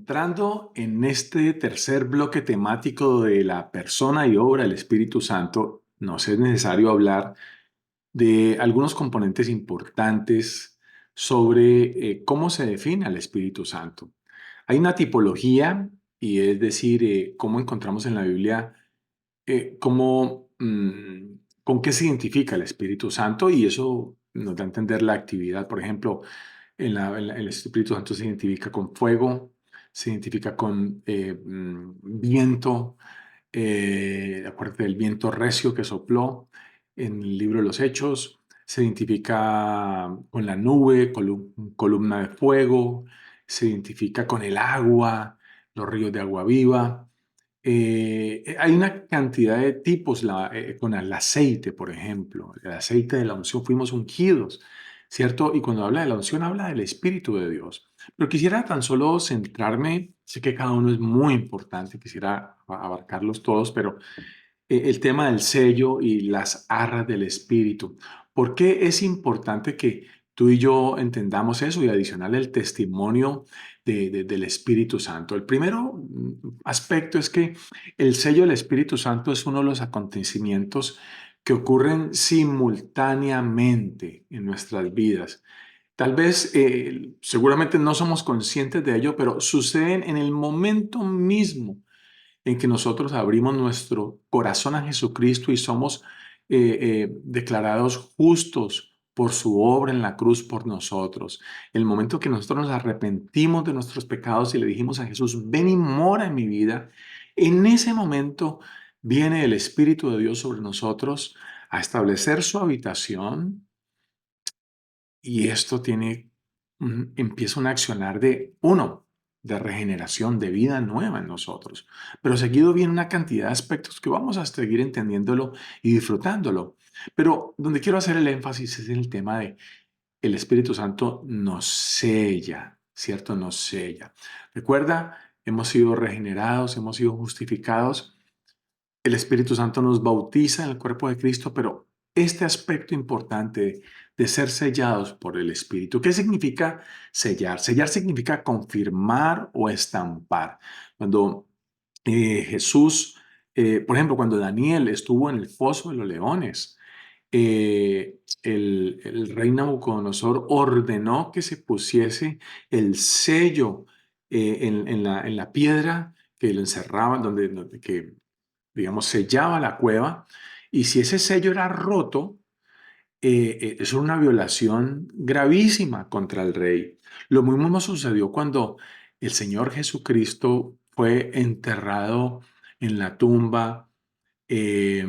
entrando en este tercer bloque temático de la persona y obra del Espíritu Santo, nos es necesario hablar de algunos componentes importantes sobre cómo se define al Espíritu Santo. Hay una tipología, y es decir, cómo encontramos en la Biblia con qué se identifica el Espíritu Santo, y eso nos da a entender la actividad. Por ejemplo, el Espíritu Santo se identifica con fuego, se identifica con viento, acuérdate del viento recio que sopló en el libro de los Hechos, se identifica con la nube, columna de fuego, se identifica con el agua, los ríos de agua viva. Hay una cantidad de tipos, con el aceite, por ejemplo, el aceite de la unción, fuimos ungidos, ¿cierto? Y cuando habla de la unción, habla del Espíritu de Dios. Pero quisiera tan solo centrarme, sé que cada uno es muy importante, quisiera abarcarlos todos, pero el tema del sello y las arras del Espíritu. ¿Por qué es importante que tú y yo entendamos eso y adicional el testimonio del Espíritu Santo? El primero aspecto es que el sello del Espíritu Santo es uno de los acontecimientos que ocurren simultáneamente en nuestras vidas. Tal vez, seguramente no somos conscientes de ello, pero suceden en el momento mismo en que nosotros abrimos nuestro corazón a Jesucristo y somos declarados justos por su obra en la cruz por nosotros. El momento que nosotros nos arrepentimos de nuestros pecados y le dijimos a Jesús, ven y mora en mi vida, en ese momento viene el Espíritu de Dios sobre nosotros a establecer su habitación, y esto empieza un accionar de uno, de regeneración, de vida nueva en nosotros. Pero seguido viene una cantidad de aspectos que vamos a seguir entendiéndolo y disfrutándolo. Pero donde quiero hacer el énfasis es en el tema de el Espíritu Santo nos sella, ¿cierto? Nos sella. Recuerda, hemos sido regenerados, hemos sido justificados. El Espíritu Santo nos bautiza en el cuerpo de Cristo, pero este aspecto importante de ser sellados por el Espíritu, ¿qué significa sellar? Sellar significa confirmar o estampar. Cuando Jesús, por ejemplo, cuando Daniel estuvo en el foso de los leones, el rey Nabucodonosor ordenó que se pusiese el sello en la piedra que lo encerraban, que digamos, sellaba la cueva, y si ese sello era roto, eso era una violación gravísima contra el rey. Lo mismo nos sucedió cuando el Señor Jesucristo fue enterrado en la tumba eh,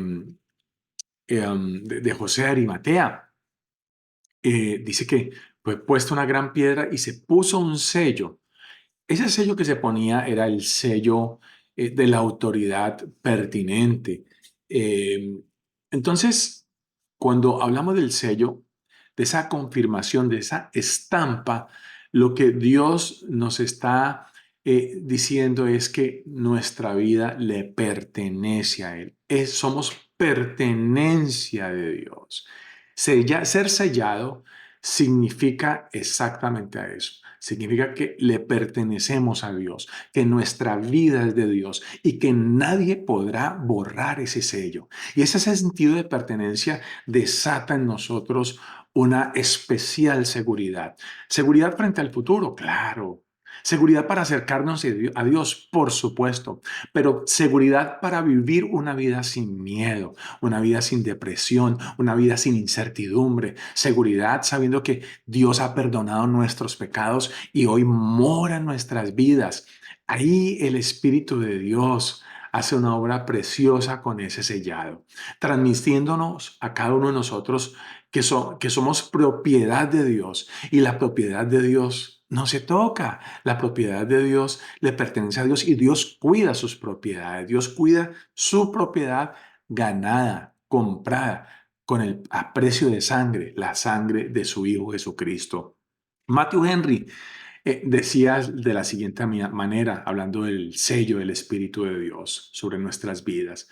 de José de Arimatea. Dice que fue puesta una gran piedra y se puso un sello. Ese sello que se ponía era el sello de la autoridad pertinente. Eh, entonces, cuando hablamos del sello, de esa confirmación, de esa estampa, lo que Dios nos está diciendo es que nuestra vida le pertenece a Él. Somos pertenencia de Dios. Ser sellado significa exactamente a eso. Significa que le pertenecemos a Dios, que nuestra vida es de Dios y que nadie podrá borrar ese sello. Y ese sentido de pertenencia desata en nosotros una especial seguridad. Seguridad frente al futuro, claro. Seguridad para acercarnos a Dios, por supuesto, pero seguridad para vivir una vida sin miedo, una vida sin depresión, una vida sin incertidumbre, seguridad sabiendo que Dios ha perdonado nuestros pecados y hoy mora en nuestras vidas. Ahí el Espíritu de Dios hace una obra preciosa con ese sellado, transmitiéndonos a cada uno de nosotros que somos propiedad de Dios, y la propiedad de Dios no se toca. La propiedad de Dios le pertenece a Dios y Dios cuida sus propiedades. Dios cuida su propiedad ganada, comprada con el aprecio de sangre, la sangre de su Hijo Jesucristo. Matthew Henry decía de la siguiente manera, hablando del sello del Espíritu de Dios sobre nuestras vidas.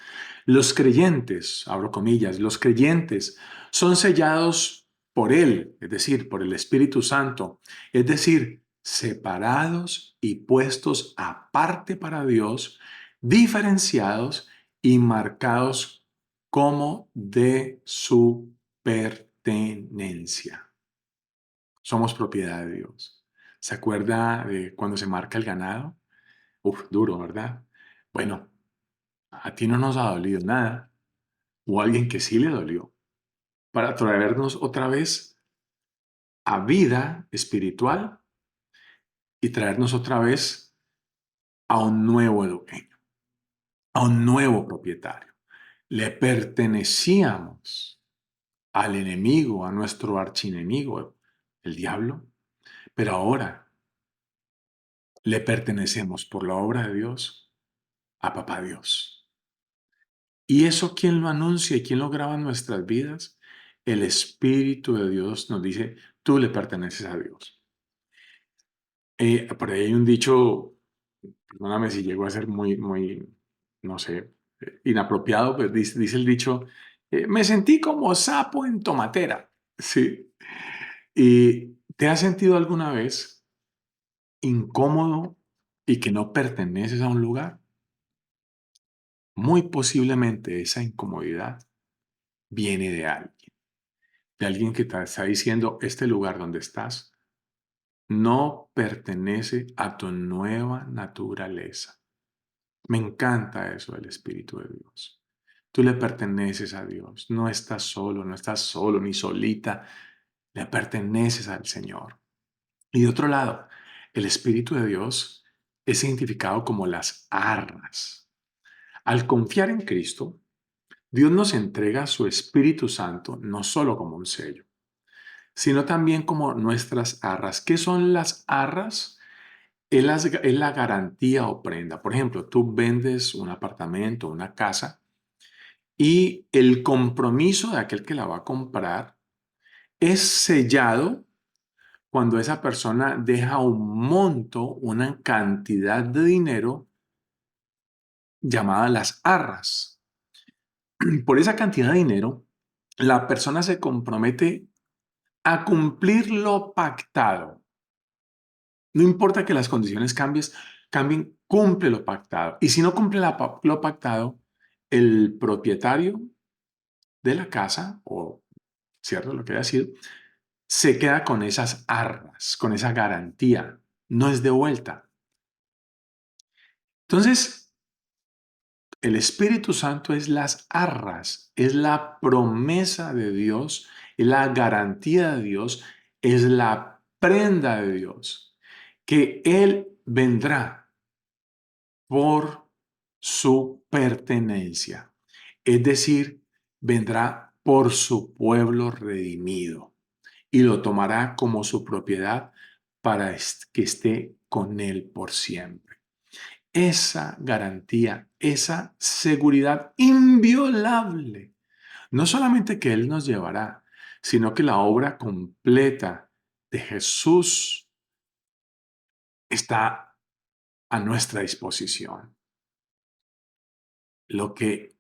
Los creyentes, abro comillas, los creyentes son sellados por Él, es decir, por el Espíritu Santo, es decir, separados y puestos aparte para Dios, diferenciados y marcados como de su pertenencia. Somos propiedad de Dios. ¿Se acuerda de cuando se marca el ganado? Uf, duro, ¿verdad? Bueno, a ti no nos ha dolido nada, o a alguien que sí le dolió, para traernos otra vez a vida espiritual y traernos otra vez a un nuevo dueño, a un nuevo propietario. Le pertenecíamos al enemigo, a nuestro archienemigo, el diablo, pero ahora le pertenecemos por la obra de Dios a Papá Dios. ¿Y eso quién lo anuncia y quién lo graba en nuestras vidas? El Espíritu de Dios nos dice, tú le perteneces a Dios. Por ahí hay un dicho, perdóname si llego a ser muy, no sé, inapropiado, pues dice el dicho, me sentí como sapo en tomatera. Sí. ¿Y te has sentido alguna vez incómodo y que no perteneces a un lugar? Muy posiblemente esa incomodidad viene de alguien que te está diciendo, este lugar donde estás no pertenece a tu nueva naturaleza. Me encanta eso del Espíritu de Dios. Tú le perteneces a Dios, no estás solo ni solita, le perteneces al Señor. Y de otro lado, el Espíritu de Dios es identificado como las arras. Al confiar en Cristo, Dios nos entrega su Espíritu Santo no solo como un sello, sino también como nuestras arras. ¿Qué son las arras? Es la garantía o prenda. Por ejemplo, tú vendes un apartamento, una casa, y el compromiso de aquel que la va a comprar es sellado cuando esa persona deja un monto, una cantidad de dinero llamada las arras. Por esa cantidad de dinero, la persona se compromete a cumplir lo pactado. No importa que las condiciones cambien, cumple lo pactado. Y si no cumple lo pactado, el propietario de la casa, o cierto lo que haya sido, se queda con esas arras, con esa garantía. No es de vuelta. Entonces, el Espíritu Santo es las arras, es la promesa de Dios, es la garantía de Dios, es la prenda de Dios, que Él vendrá por su pertenencia. Es decir, vendrá por su pueblo redimido y lo tomará como su propiedad para que esté con Él por siempre. Esa garantía, esa seguridad inviolable, no solamente que Él nos llevará, sino que la obra completa de Jesús está a nuestra disposición. Lo que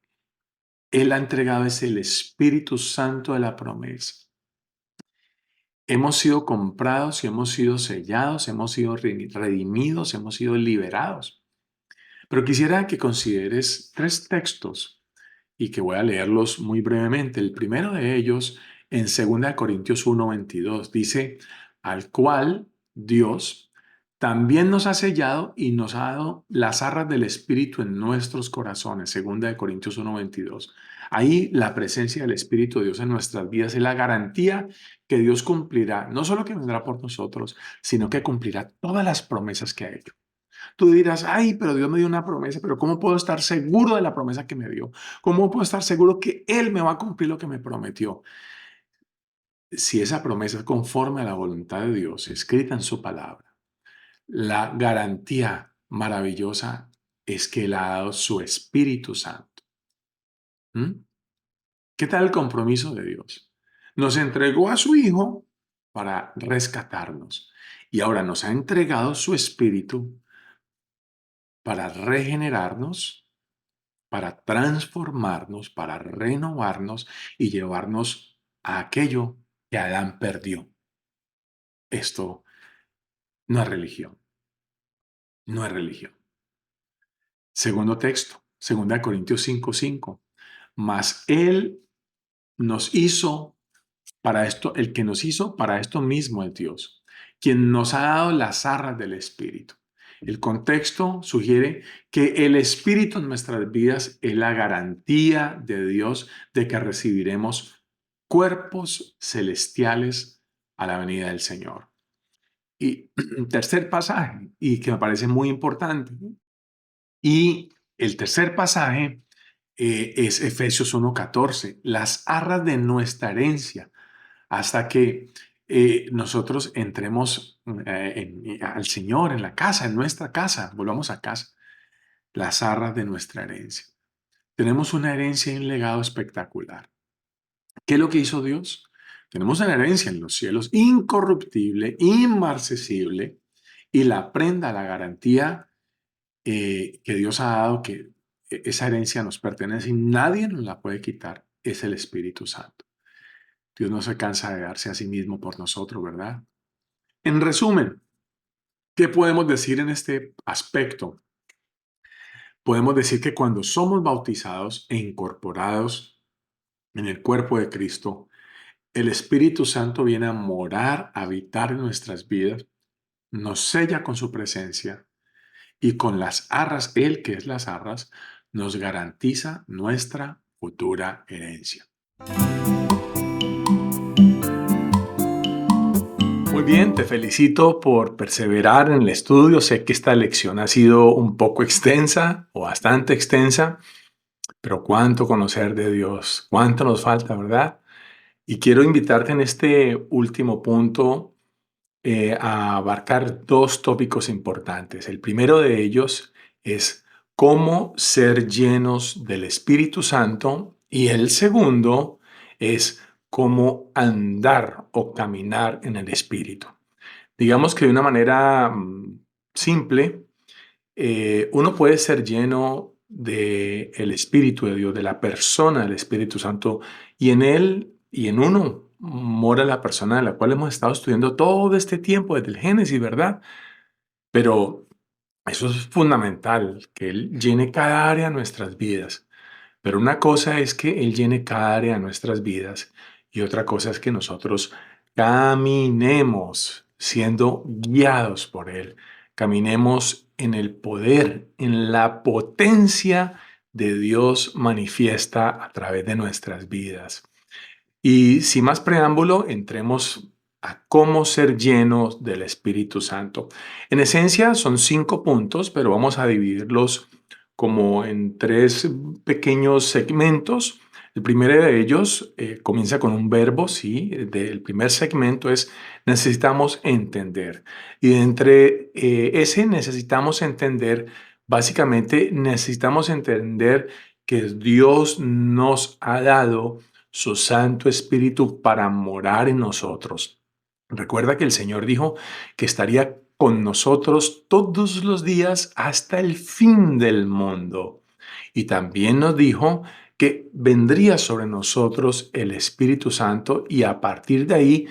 Él ha entregado es el Espíritu Santo de la promesa. Hemos sido comprados y hemos sido sellados, hemos sido redimidos, hemos sido liberados. Pero quisiera que consideres tres textos y que voy a leerlos muy brevemente. El primero de ellos en 2 Corintios 1:22 dice, al cual Dios también nos ha sellado y nos ha dado las arras del Espíritu en nuestros corazones. 2 Corintios 1:22. Ahí la presencia del Espíritu de Dios en nuestras vidas es la garantía que Dios cumplirá, no solo que vendrá por nosotros, sino que cumplirá todas las promesas que ha hecho. Tú dirás, ay, pero Dios me dio una promesa, pero ¿cómo puedo estar seguro de la promesa que me dio? ¿Cómo puedo estar seguro que Él me va a cumplir lo que me prometió? Si esa promesa es conforme a la voluntad de Dios, escrita en su palabra, la garantía maravillosa es que Él ha dado su Espíritu Santo. ¿Mm? ¿Qué tal el compromiso de Dios? Nos entregó a su Hijo para rescatarnos y ahora nos ha entregado su Espíritu para regenerarnos, para transformarnos, para renovarnos y llevarnos a aquello que Adán perdió. Esto No es religión, no es religión. Segundo texto, 2 Corintios 5:5. Mas Él nos hizo para esto, el que nos hizo para esto mismo es Dios, quien nos ha dado las arras del Espíritu. El contexto sugiere que el Espíritu en nuestras vidas es la garantía de Dios de que recibiremos cuerpos celestiales a la venida del Señor. Y tercer pasaje, y que me parece muy importante, y el tercer pasaje es Efesios 1:14, las arras de nuestra herencia, hasta que nosotros entremos al Señor en la casa, en nuestra casa, volvamos a casa, las arras de nuestra herencia. Tenemos una herencia y un legado espectacular. ¿Qué es lo que hizo Dios? Tenemos una herencia en los cielos incorruptible, inmarcesible, y la prenda, la garantía que Dios ha dado, que esa herencia nos pertenece y nadie nos la puede quitar, es el Espíritu Santo. Dios no se cansa de darse a sí mismo por nosotros, ¿verdad? En resumen, ¿qué podemos decir en este aspecto? Podemos decir que cuando somos bautizados e incorporados en el cuerpo de Cristo, el Espíritu Santo viene a morar, a habitar en nuestras vidas, nos sella con su presencia y con las arras, Él que es las arras, nos garantiza nuestra futura herencia. Muy bien, te felicito por perseverar en el estudio. Sé que esta lección ha sido un poco extensa o bastante extensa, pero cuánto conocer de Dios, cuánto nos falta, ¿verdad? Y quiero invitarte en este último punto a abarcar dos tópicos importantes. El primero de ellos es cómo ser llenos del Espíritu Santo y el segundo es cómo andar o caminar en el Espíritu. Digamos que de una manera simple, uno puede ser lleno del Espíritu de Dios, de la persona del Espíritu Santo, y en él y en uno mora la persona de la cual hemos estado estudiando todo este tiempo, desde el Génesis, ¿verdad? Pero eso es fundamental, que Él llene cada área de nuestras vidas. Pero una cosa es que Él llene cada área de nuestras vidas y otra cosa es que nosotros caminemos siendo guiados por Él. Caminemos en el poder, en la potencia de Dios manifiesta a través de nuestras vidas. Y sin más preámbulo, entremos a cómo ser llenos del Espíritu Santo. En esencia son 5 puntos, pero vamos a dividirlos como en 3 pequeños segmentos. El primero de ellos comienza con un verbo, sí. El primer segmento es necesitamos entender. Y entre ese necesitamos entender, básicamente necesitamos entender que Dios nos ha dado su Santo Espíritu para morar en nosotros. Recuerda que el Señor dijo que estaría con nosotros todos los días hasta el fin del mundo. Y también nos dijo que vendría sobre nosotros el Espíritu Santo y a partir de ahí,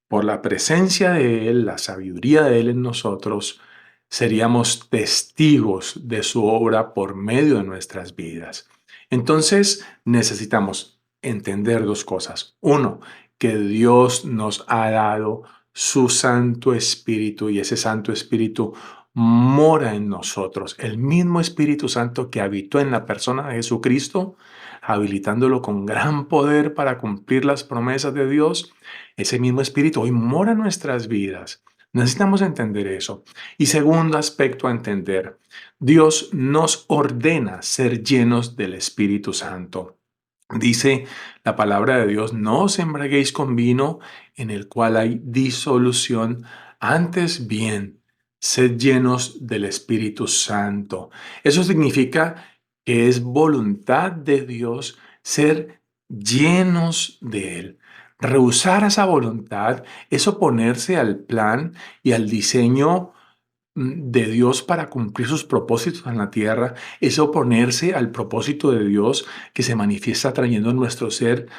por la presencia de Él, la sabiduría de Él en nosotros, seríamos testigos de su obra por medio de nuestras vidas. Entonces necesitamos entender dos cosas. Uno, que Dios nos ha dado su Santo Espíritu y ese Santo Espíritu mora en nosotros. El mismo Espíritu Santo que habitó en la persona de Jesucristo, habilitándolo con gran poder para cumplir las promesas de Dios, ese mismo Espíritu hoy mora en nuestras vidas. Necesitamos entender eso. Y segundo aspecto a entender, Dios nos ordena ser llenos del Espíritu Santo. Dice la palabra de Dios, no os embriaguéis con vino en el cual hay disolución, antes bien, sed llenos del Espíritu Santo. Eso significa que es voluntad de Dios ser llenos de Él. Rehusar esa voluntad es oponerse al plan y al diseño de Dios para cumplir sus propósitos en la tierra, es oponerse al propósito de Dios que se manifiesta trayendo en nuestro ser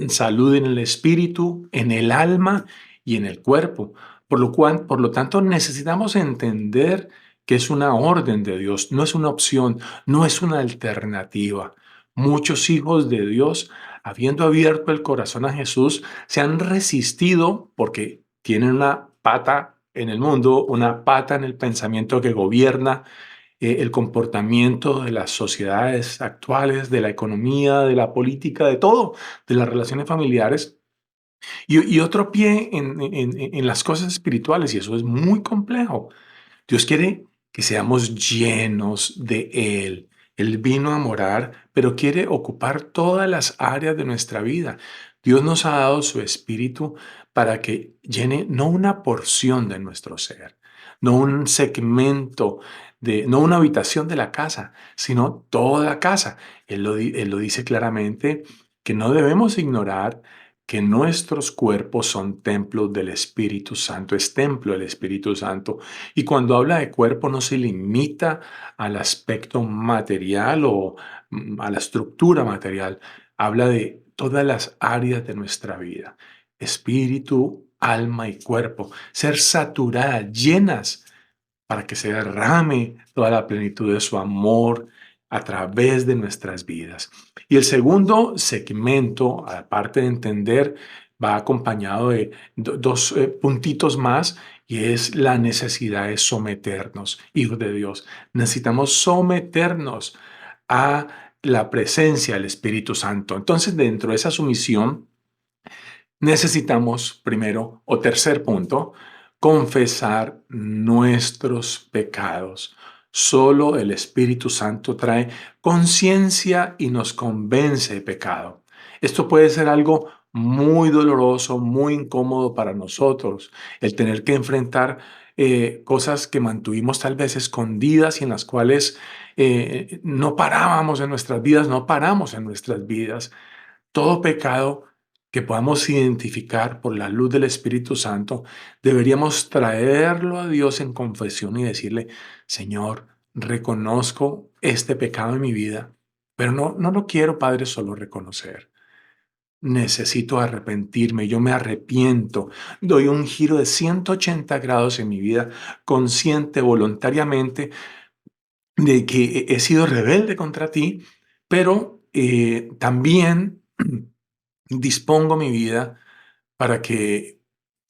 salud en el espíritu, en el alma y en el cuerpo. Por lo tanto, necesitamos entender que es una orden de Dios, no es una opción, no es una alternativa. Muchos hijos de Dios, habiendo abierto el corazón a Jesús, se han resistido porque tienen una pata en el mundo, una pata en el pensamiento que gobierna el comportamiento de las sociedades actuales, de la economía, de la política, de todo, de las relaciones familiares, y otro pie en las cosas espirituales, y eso es muy complejo. Dios quiere que seamos llenos de Él. Él vino a morar, pero quiere ocupar todas las áreas de nuestra vida. Dios nos ha dado su espíritu para que llene no una porción de nuestro ser, no un segmento no una habitación de la casa, sino toda la casa. Él lo dice claramente que no debemos ignorar que nuestros cuerpos son templos del Espíritu Santo, es templo del Espíritu Santo. Y cuando habla de cuerpo no se limita al aspecto material o a la estructura material, habla de todas las áreas de nuestra vida, espíritu, alma y cuerpo, ser saturadas, llenas para que se derrame toda la plenitud de su amor a través de nuestras vidas. Y el segundo segmento, aparte de entender, va acompañado de dos puntitos más y es la necesidad de someternos, hijos de Dios. Necesitamos someternos a la presencia del Espíritu Santo. Entonces, dentro de esa sumisión, necesitamos primero, o tercer punto, confesar nuestros pecados. Solo el Espíritu Santo trae conciencia y nos convence de pecado. Esto puede ser algo muy doloroso, muy incómodo para nosotros, el tener que enfrentar cosas que mantuvimos tal vez escondidas y en las cuales no parábamos en nuestras vidas, no paramos en nuestras vidas. Todo pecado que podamos identificar por la luz del Espíritu Santo, deberíamos traerlo a Dios en confesión y decirle, Señor, reconozco este pecado en mi vida, pero no lo quiero, Padre, solo reconocer. Necesito arrepentirme, yo me arrepiento, doy un giro de 180 grados en mi vida, consciente, voluntariamente, de que he sido rebelde contra ti, pero también dispongo mi vida para que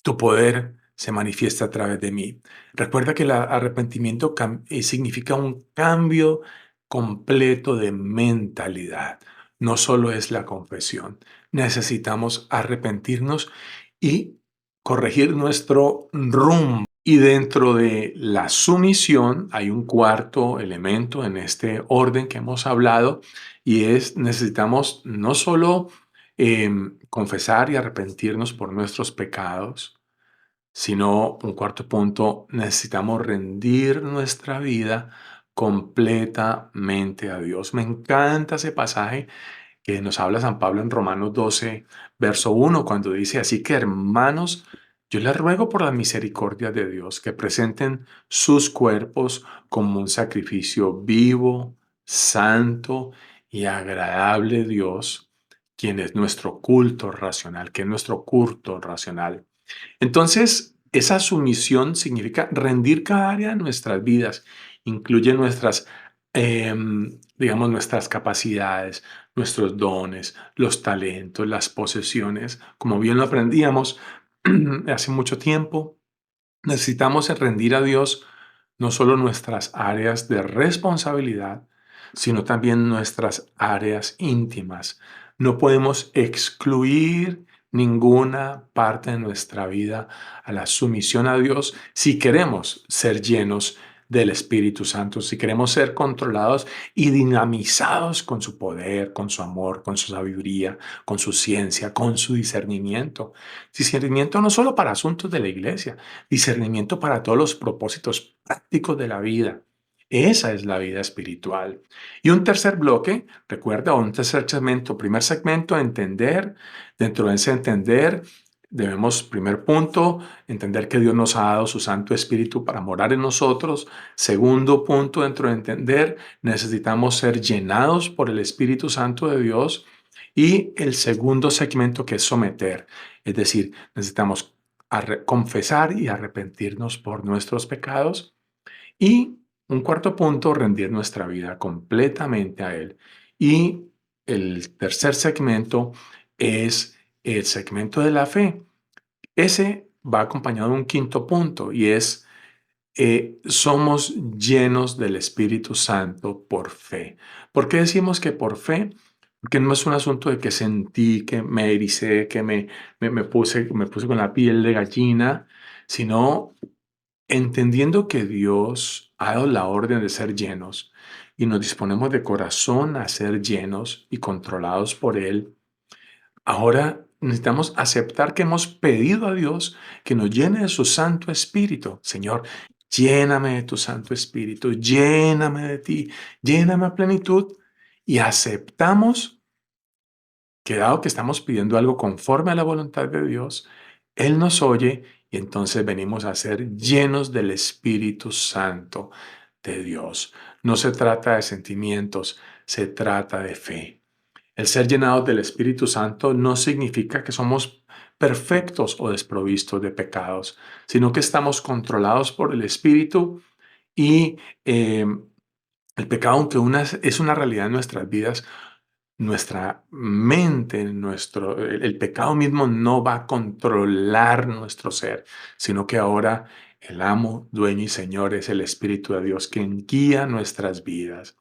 tu poder se manifieste a través de mí. Recuerda que el arrepentimiento significa un cambio completo de mentalidad. No solo es la confesión. Necesitamos arrepentirnos y corregir nuestro rumbo. Y dentro de la sumisión hay un cuarto elemento en este orden que hemos hablado y es necesitamos no solo confesar y arrepentirnos por nuestros pecados, sino un cuarto punto, necesitamos rendir nuestra vida completamente a Dios. Me encanta ese pasaje que nos habla San Pablo en Romanos 12, verso 1, cuando dice, así que hermanos, yo les ruego por la misericordia de Dios que presenten sus cuerpos como un sacrificio vivo, santo y agradable a Dios, quien es nuestro culto racional, que es nuestro culto racional. Entonces, esa sumisión significa rendir cada área de nuestras vidas, incluye nuestras, digamos, nuestras capacidades, nuestros dones, los talentos, las posesiones. Como bien lo aprendíamos hace mucho tiempo, necesitamos rendir a Dios no solo nuestras áreas de responsabilidad, sino también nuestras áreas íntimas. No podemos excluir ninguna parte de nuestra vida a la sumisión a Dios si queremos ser llenos del Espíritu Santo, si queremos ser controlados y dinamizados con su poder, con su amor, con su sabiduría, con su ciencia, con su discernimiento. Discernimiento no solo para asuntos de la iglesia, discernimiento para todos los propósitos prácticos de la vida. Esa es la vida espiritual. Y un tercer bloque, recuerda, un tercer segmento, primer segmento, entender. Dentro de ese entender, debemos, primer punto, entender que Dios nos ha dado su Santo Espíritu para morar en nosotros. Segundo punto, dentro de entender, necesitamos ser llenados por el Espíritu Santo de Dios. Y el segundo segmento que es someter, es decir, necesitamos confesar y arrepentirnos por nuestros pecados. Y un cuarto punto, rendir nuestra vida completamente a Él. Y el tercer segmento es el segmento de la fe. Ese va acompañado de un quinto punto y es somos llenos del Espíritu Santo por fe. ¿Por qué decimos que por fe? Porque no es un asunto de que sentí, que me ericé, que me puse con la piel de gallina, sino entendiendo que Dios ha dado la orden de ser llenos y nos disponemos de corazón a ser llenos y controlados por Él. Ahora necesitamos aceptar que hemos pedido a Dios que nos llene de su Santo Espíritu. Señor, lléname de tu Santo Espíritu, lléname de ti, lléname a plenitud. Y aceptamos que dado que estamos pidiendo algo conforme a la voluntad de Dios, Él nos oye y entonces venimos a ser llenos del Espíritu Santo de Dios. No se trata de sentimientos, se trata de fe. El ser llenados del Espíritu Santo no significa que somos perfectos o desprovistos de pecados, sino que estamos controlados por el Espíritu y el pecado, aunque es una realidad en nuestras vidas, nuestra mente, el pecado mismo no va a controlar nuestro ser, sino que ahora el amo, dueño y señor es el Espíritu de Dios quien guía nuestras vidas.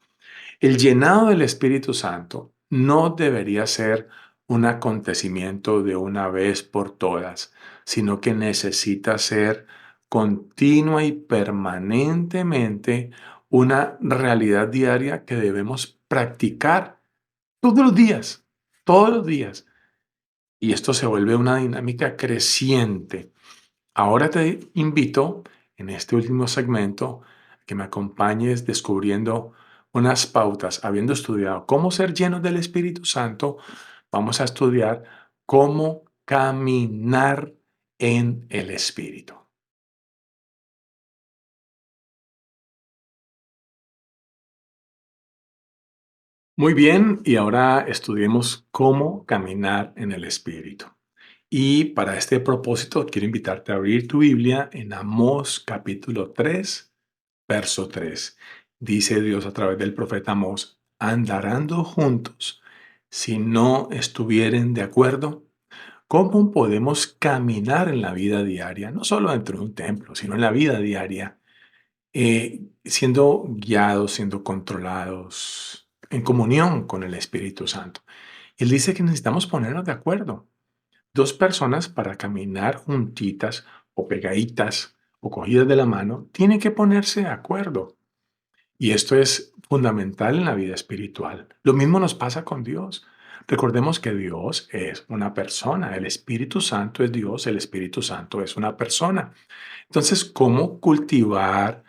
El llenado del Espíritu Santo no debería ser un acontecimiento de una vez por todas, sino que necesita ser continua y permanentemente una realidad diaria que debemos practicar todos los días, todos los días. Y esto se vuelve una dinámica creciente. Ahora te invito en este último segmento a que me acompañes descubriendo unas pautas. Habiendo estudiado cómo ser llenos del Espíritu Santo, vamos a estudiar cómo caminar en el Espíritu. Muy bien, y ahora estudiemos cómo caminar en el Espíritu. Y para este propósito quiero invitarte a abrir tu Biblia en Amós capítulo 3, verso 3. Dice Dios a través del profeta Amós: andarán dos juntos si no estuvieren de acuerdo. ¿Cómo podemos caminar en la vida diaria? No solo dentro de un templo, sino en la vida diaria, siendo guiados, siendo controlados, en comunión con el Espíritu Santo. Él dice que necesitamos ponernos de acuerdo. Dos personas para caminar juntitas o pegaditas o cogidas de la mano tienen que ponerse de acuerdo. Y esto es fundamental en la vida espiritual. Lo mismo nos pasa con Dios. Recordemos que Dios es una persona, el Espíritu Santo es Dios, el Espíritu Santo es una persona. Entonces, ¿cómo cultivar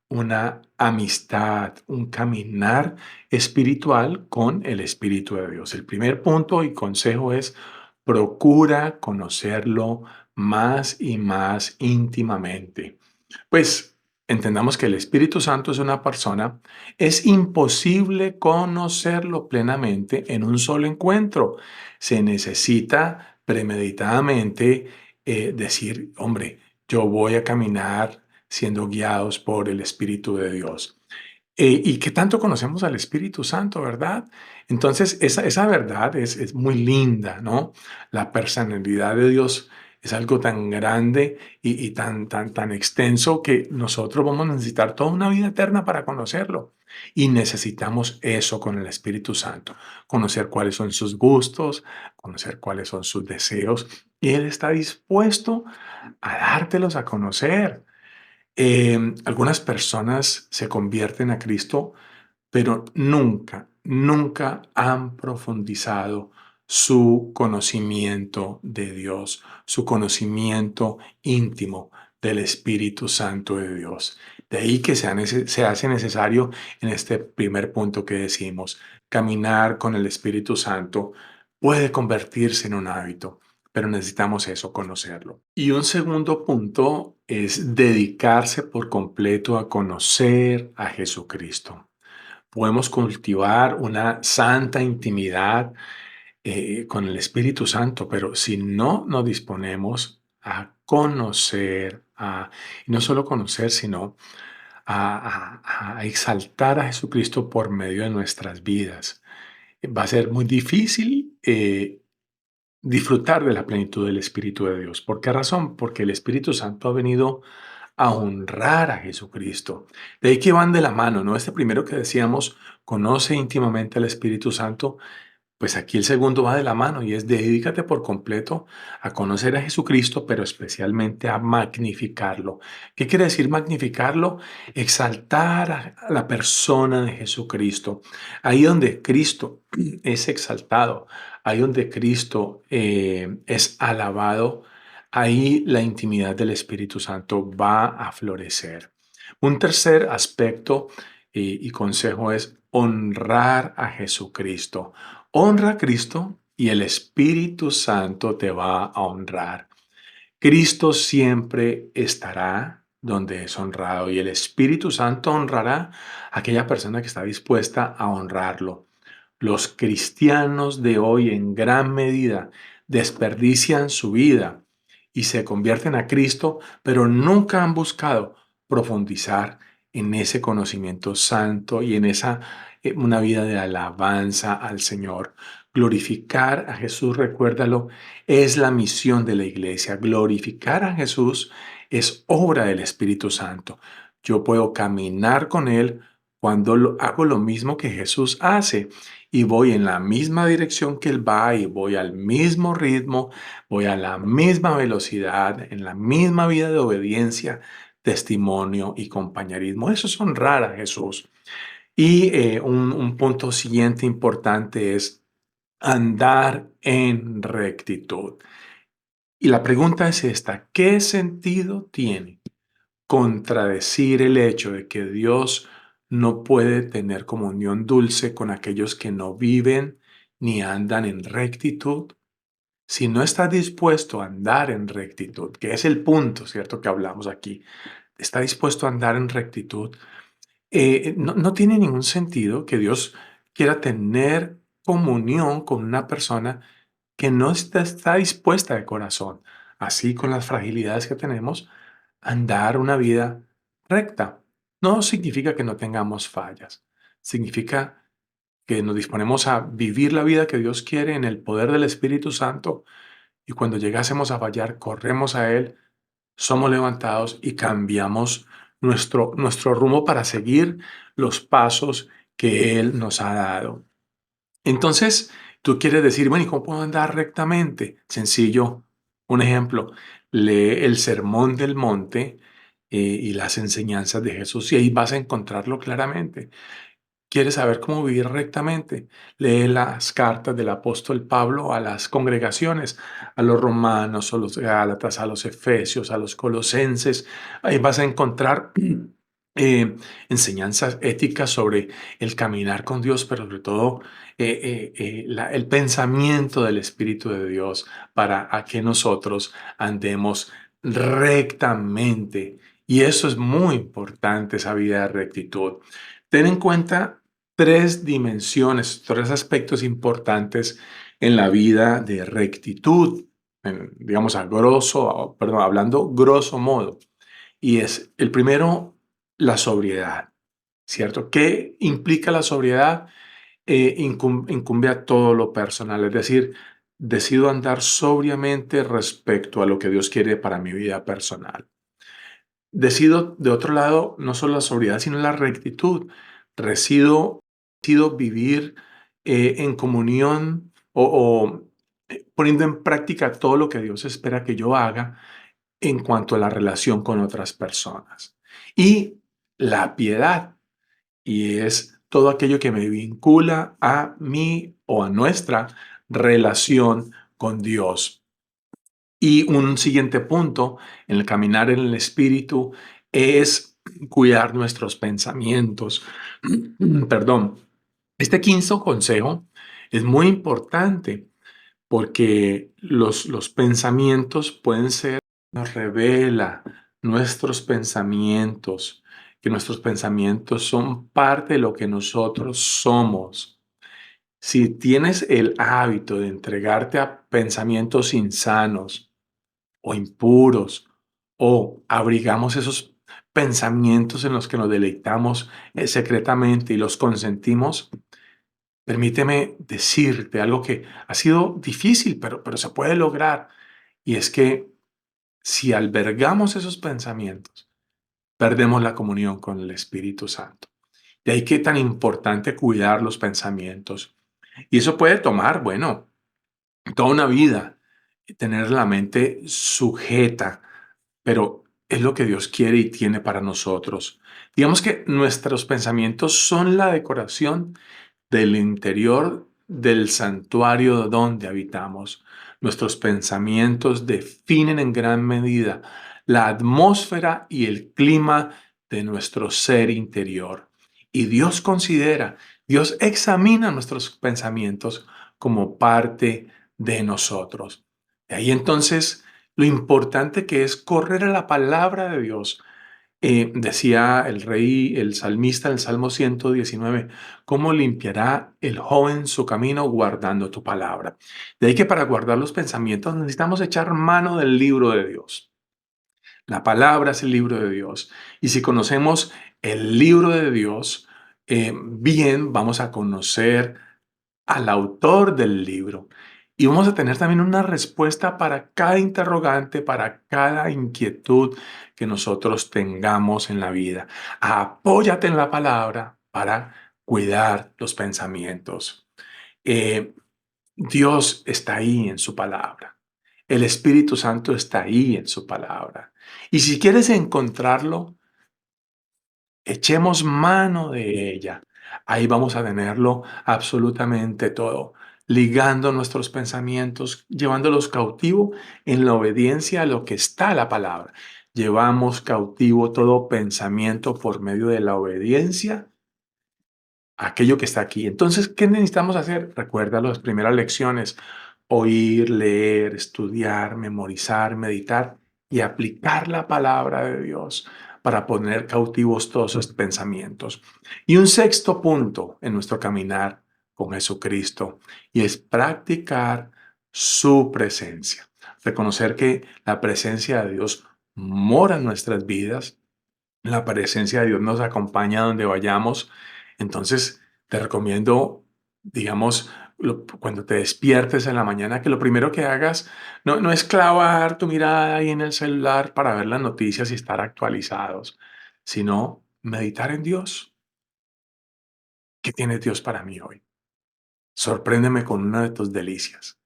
una amistad, un caminar espiritual con el Espíritu de Dios? El primer punto y consejo es: procura conocerlo más y más íntimamente. Pues entendamos que el Espíritu Santo es una persona. Es imposible conocerlo plenamente en un solo encuentro. Se necesita premeditadamente decir, hombre, yo voy a caminar siendo guiados por el Espíritu de Dios. Y qué tanto conocemos al Espíritu Santo, ¿verdad? Entonces, esa verdad es muy linda, ¿no? La personalidad de Dios es algo tan grande y tan extenso que nosotros vamos a necesitar toda una vida eterna para conocerlo. Y necesitamos eso con el Espíritu Santo, conocer cuáles son sus gustos, conocer cuáles son sus deseos. Y Él está dispuesto a dártelos a conocer. Algunas personas se convierten a Cristo, pero nunca, nunca han profundizado su conocimiento de Dios, su conocimiento íntimo del Espíritu Santo de Dios. De ahí que se hace necesario en este primer punto que decimos: caminar con el Espíritu Santo puede convertirse en un hábito, pero necesitamos eso, conocerlo. Y un segundo punto es dedicarse por completo a conocer a Jesucristo. Podemos cultivar una santa intimidad con el Espíritu Santo, pero si no nos disponemos a conocer, y no solo conocer, sino a exaltar a Jesucristo por medio de nuestras vidas. Va a ser muy difícil disfrutar de la plenitud del Espíritu de Dios. ¿Por qué razón? Porque el Espíritu Santo ha venido a honrar a Jesucristo. De ahí que van de la mano, ¿no? Este primero que decíamos, conoce íntimamente al Espíritu Santo, pues aquí el segundo va de la mano y es dedícate por completo a conocer a Jesucristo, pero especialmente a magnificarlo. ¿Qué quiere decir magnificarlo? Exaltar a la persona de Jesucristo. Ahí donde Cristo es exaltado, ahí donde Cristo es alabado, ahí la intimidad del Espíritu Santo va a florecer. Un tercer aspecto y consejo es honrar a Jesucristo. Honra a Cristo y el Espíritu Santo te va a honrar. Cristo siempre estará donde es honrado y el Espíritu Santo honrará a aquella persona que está dispuesta a honrarlo. Los cristianos de hoy en gran medida desperdician su vida y se convierten a Cristo, pero nunca han buscado profundizar en ese conocimiento santo y en esa una vida de alabanza al Señor. Glorificar a Jesús, recuérdalo, es la misión de la iglesia. Glorificar a Jesús es obra del Espíritu Santo. Yo puedo caminar con Él cuando hago lo mismo que Jesús hace y voy en la misma dirección que Él va y voy al mismo ritmo, voy a la misma velocidad, en la misma vida de obediencia, testimonio y compañerismo. Eso es honrar a Jesús. Y un punto siguiente importante es andar en rectitud. Y la pregunta es esta, ¿qué sentido tiene contradecir el hecho de que Dios no puede tener comunión dulce con aquellos que no viven ni andan en rectitud? Si no está dispuesto a andar en rectitud, que es el punto, ¿cierto? Que hablamos aquí, está dispuesto a andar en rectitud, no tiene ningún sentido que Dios quiera tener comunión con una persona que no está dispuesta de corazón, así con las fragilidades que tenemos, andar una vida recta. No significa que no tengamos fallas, significa que nos disponemos a vivir la vida que Dios quiere en el poder del Espíritu Santo y cuando llegásemos a fallar, corremos a Él, somos levantados y cambiamos nuestro rumbo para seguir los pasos que Él nos ha dado. Entonces, tú quieres decir, bueno, ¿y cómo puedo andar rectamente? Sencillo. Un ejemplo, lee el Sermón del Monte y las enseñanzas de Jesús y ahí vas a encontrarlo claramente. ¿Quieres saber cómo vivir rectamente? Lee las cartas del apóstol Pablo a las congregaciones, a los romanos, a los gálatas, a los efesios, a los colosenses. Ahí vas a encontrar enseñanzas éticas sobre el caminar con Dios, pero sobre todo el pensamiento del Espíritu de Dios para a que nosotros andemos rectamente. Y eso es muy importante, esa vida de rectitud. Ten en cuenta tres dimensiones, tres aspectos importantes en la vida de rectitud, digamos hablando grosso modo. Y es el primero, la sobriedad, ¿cierto? ¿Qué implica la sobriedad? Incumbe a todo lo personal, es decir, decido andar sobriamente respecto a lo que Dios quiere para mi vida personal. Decido, de otro lado, no solo la sobriedad, sino la rectitud. Decido vivir en comunión poniendo en práctica todo lo que Dios espera que yo haga en cuanto a la relación con otras personas. Y la piedad, y es todo aquello que me vincula a mí o a nuestra relación con Dios. Y un siguiente punto en el caminar en el espíritu es cuidar nuestros pensamientos. Perdón. Este quinto consejo es muy importante porque los pensamientos pueden ser, nos revela nuestros pensamientos, que nuestros pensamientos son parte de lo que nosotros somos. Si tienes el hábito de entregarte a pensamientos insanos, o impuros, o abrigamos esos pensamientos en los que nos deleitamos secretamente y los consentimos, permíteme decirte algo que ha sido difícil, pero se puede lograr. Y es que si albergamos esos pensamientos, perdemos la comunión con el Espíritu Santo. De ahí que tan importante cuidar los pensamientos. Y eso puede tomar, bueno, toda una vida, tener la mente sujeta, pero es lo que Dios quiere y tiene para nosotros. Digamos que nuestros pensamientos son la decoración del interior del santuario donde habitamos. Nuestros pensamientos definen en gran medida la atmósfera y el clima de nuestro ser interior. Y Dios examina nuestros pensamientos como parte de nosotros. De ahí entonces lo importante que es correr a la palabra de Dios. Decía el rey, el salmista, en el Salmo 119, ¿cómo limpiará el joven su camino guardando tu palabra? De ahí que para guardar los pensamientos necesitamos echar mano del libro de Dios. La palabra es el libro de Dios. Y si conocemos el libro de Dios, bien, vamos a conocer al autor del libro. Y vamos a tener también una respuesta para cada interrogante, para cada inquietud que nosotros tengamos en la vida. Apóyate en la palabra para cuidar los pensamientos. Eh, Dios está ahí en su palabra. El Espíritu Santo está ahí en su palabra. Y si quieres encontrarlo, echemos mano de ella. Ahí vamos a tenerlo absolutamente todo, ligando nuestros pensamientos, llevándolos cautivo en la obediencia a lo que está la palabra. Llevamos cautivo todo pensamiento por medio de la obediencia a aquello que está aquí. Entonces, ¿qué necesitamos hacer? Recuerda las primeras lecciones: oír, leer, estudiar, memorizar, meditar y aplicar la palabra de Dios para poner cautivos todos esos pensamientos. Y un sexto punto en nuestro caminar con Jesucristo, y es practicar su presencia. Reconocer que la presencia de Dios mora en nuestras vidas, la presencia de Dios nos acompaña donde vayamos. Entonces, te recomiendo, digamos, cuando te despiertes en la mañana, que lo primero que hagas no es clavar tu mirada ahí en el celular para ver las noticias y estar actualizados, sino meditar en Dios. ¿Qué tiene Dios para mí hoy? Sorpréndeme con una de tus delicias.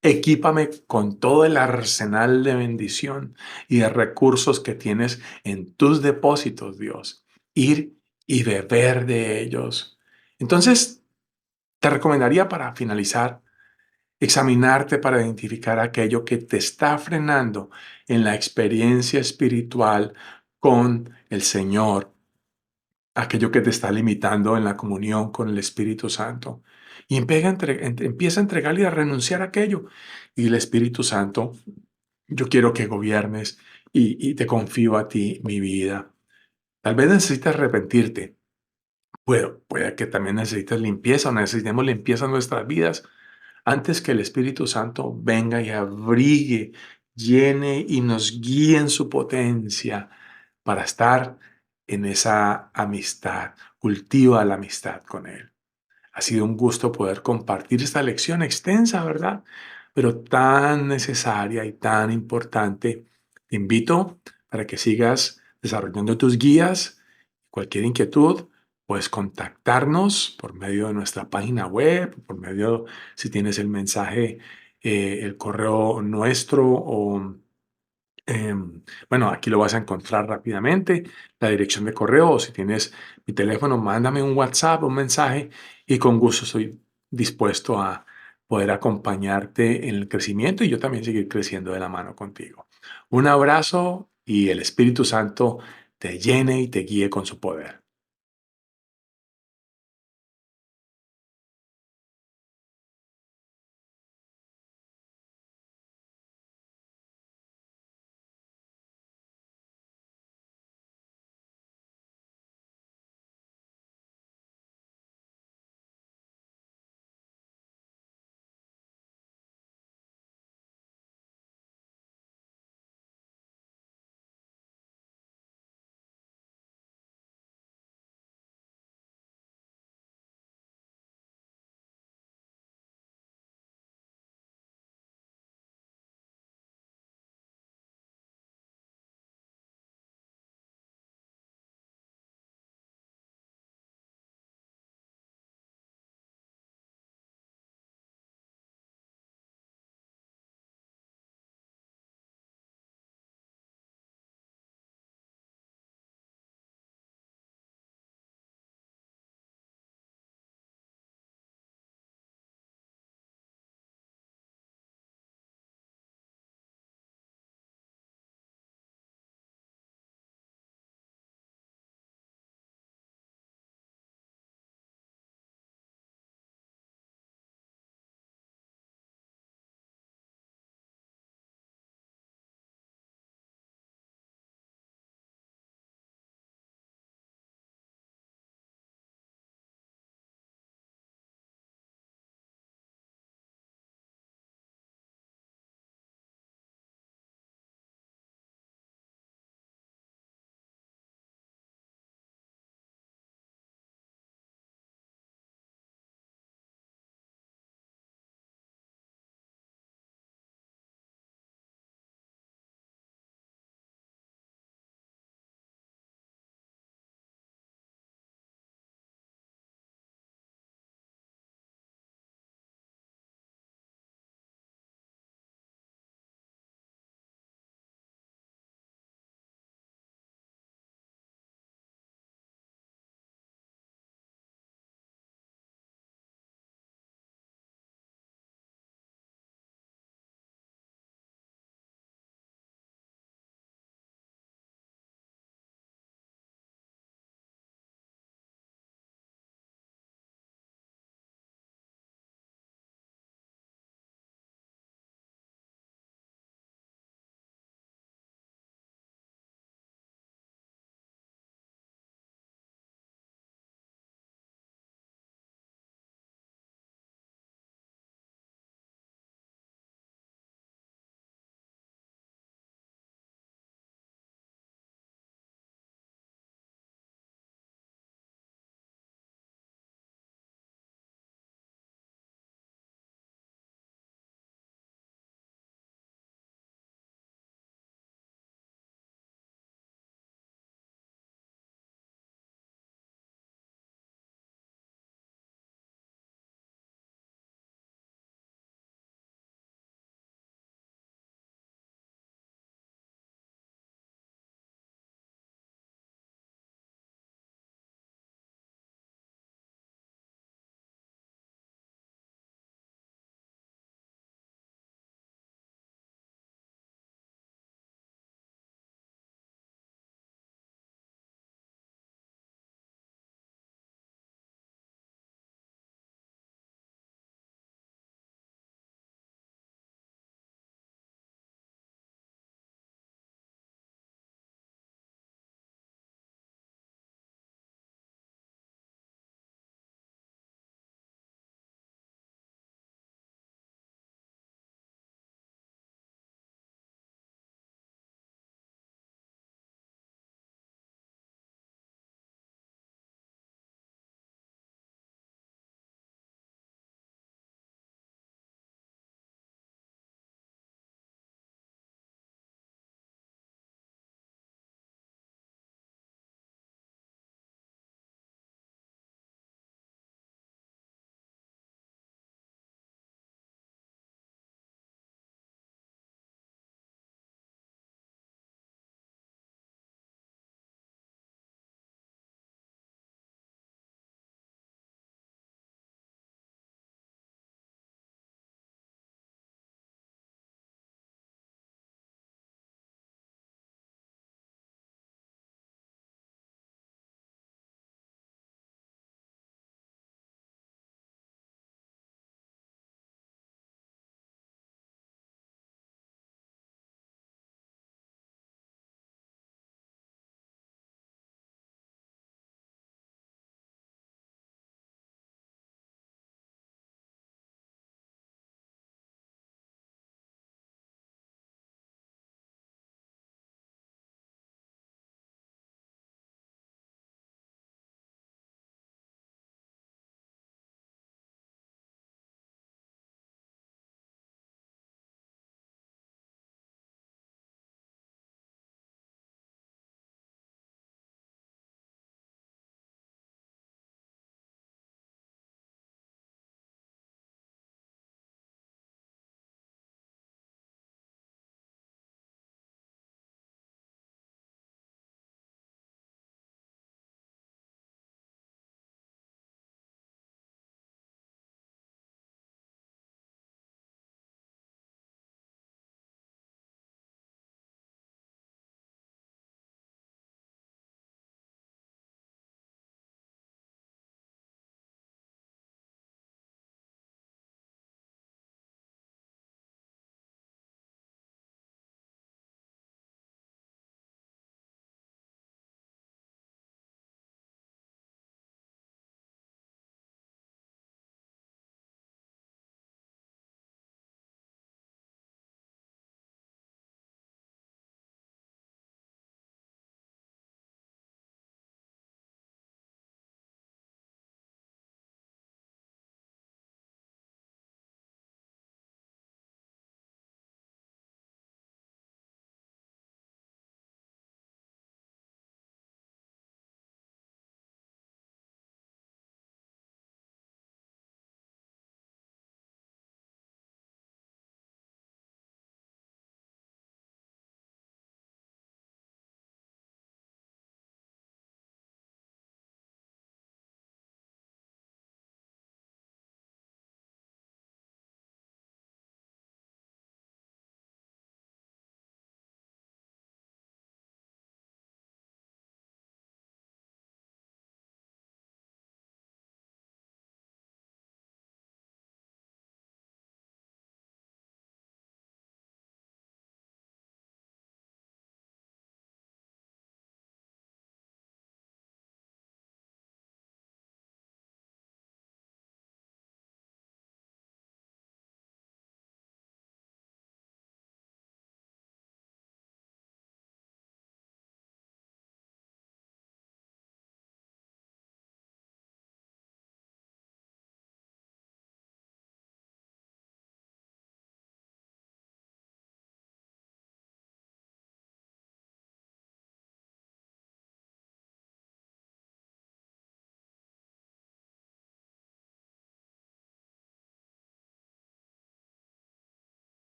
Equípame con todo el arsenal de bendición y de recursos que tienes en tus depósitos, Dios. Ir y beber de ellos. Entonces, te recomendaría para finalizar, examinarte para identificar aquello que te está frenando en la experiencia espiritual con el Señor, aquello que te está limitando en la comunión con el Espíritu Santo. Y empieza a entregarle y a renunciar a aquello. Y el Espíritu Santo, yo quiero que gobiernes y te confío a ti mi vida. Tal vez necesitas arrepentirte. Puede que también necesites limpieza o necesitemos limpieza en nuestras vidas antes que el Espíritu Santo venga y abrigue, llene y nos guíe en su potencia para estar en esa amistad. Cultiva la amistad con Él. Ha sido un gusto poder compartir esta lección extensa, ¿verdad? Pero tan necesaria y tan importante. Te invito para que sigas desarrollando tus guías. Cualquier inquietud, puedes contactarnos por medio de nuestra página web, por medio, si tienes el mensaje, el correo nuestro o bueno, aquí lo vas a encontrar rápidamente, la dirección de correo, o si tienes mi teléfono, mándame un WhatsApp, un mensaje, y con gusto estoy dispuesto a poder acompañarte en el crecimiento y yo también seguir creciendo de la mano contigo. Un abrazo y el Espíritu Santo te llene y te guíe con su poder.